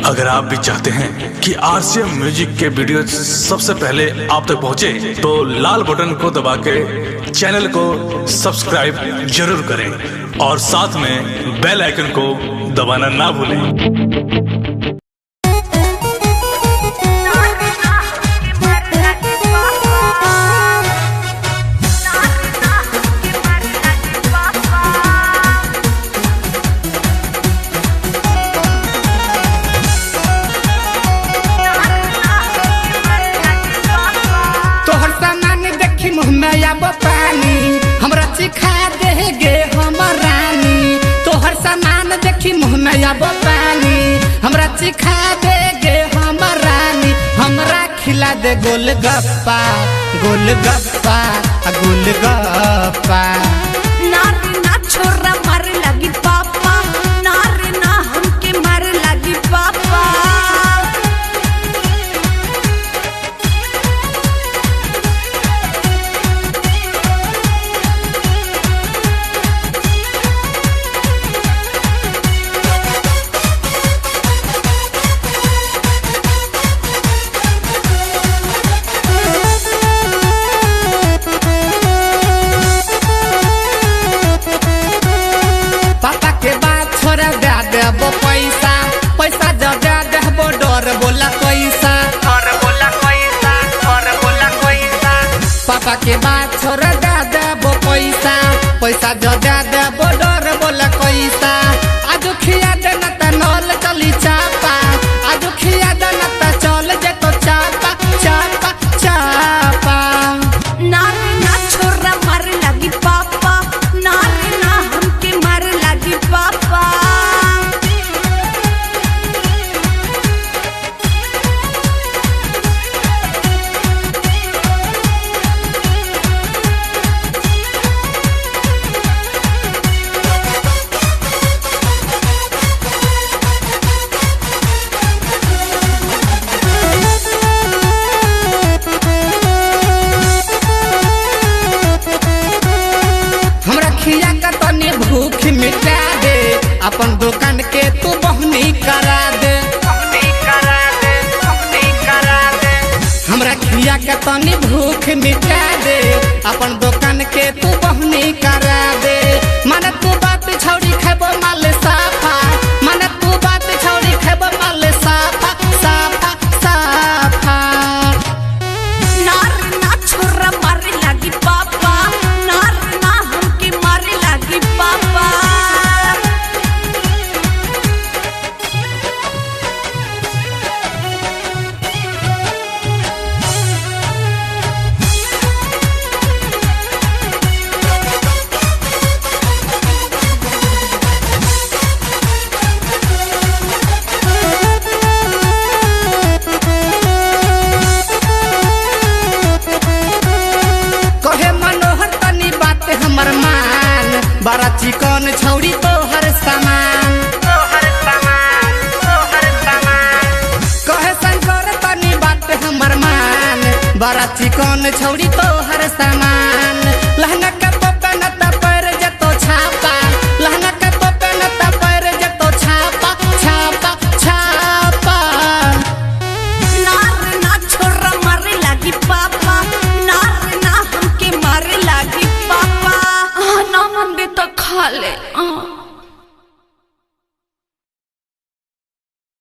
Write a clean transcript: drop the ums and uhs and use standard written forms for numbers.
अगर आप भी चाहते हैं कि आरसीएम म्यूजिक के वीडियो सबसे पहले आप तक पहुंचे, तो लाल बटन को दबा के चैनल को सब्सक्राइब जरूर करें और साथ में बेल आइकन को दबाना ना भूलें। हमरा चिखा देगे हमर रानी, तोहर सामान देखी मुँह में अब पानी। हमरा चिखा देगे हमर रानी, हमरा खिला दे गोलगप्पा गोलगप्पा गोलगप्पा। नारे ना छोरा मारे लगी पापा, नारे ना हमके मारे लगी पापा। पापा के बात छोड़ा दे देबो पैसा, पैसा जो दे देबो डर बोला कैसा, डर बोला कैसा, डर बोला कैसा। पापा के बात छोड़ा दे देबो पैसा, पैसा जो दे देबो डर बोला कैसा। आज खिया देना त नल चली चापा, आज खिया देना त चल जे तो चापा चापा चापा। नारे ना छोरा मारे लगी पापा, नारे ना हमके मारे लगी पापा। हमरा खिया का तनी भूख मिटा दे, अपन दुकान के तू बहनी करा दे, बहनी करा दे, बहनी करा दे। हमरा खिया का तनी भूख मिटा दे, अपन दुकान के तू बहनी करा दे। माने तू बात छौड़ी खेबो माल साफा, माने तू बात छौड़ी खेबो माल साफा साफा साफा। नारे ना छोरा मारे लगी पापा, नारे ना हमके मारे लगी पापा। कहे मनोहर तनी बात हमर मान, बड़ा चिकन छौड़ी तोहर सामान, तोहर सामान, तोहर सामान। कहे शंकर तनी बात हमर मान, बड़ा चिकन छौड़ी तोहर सामान।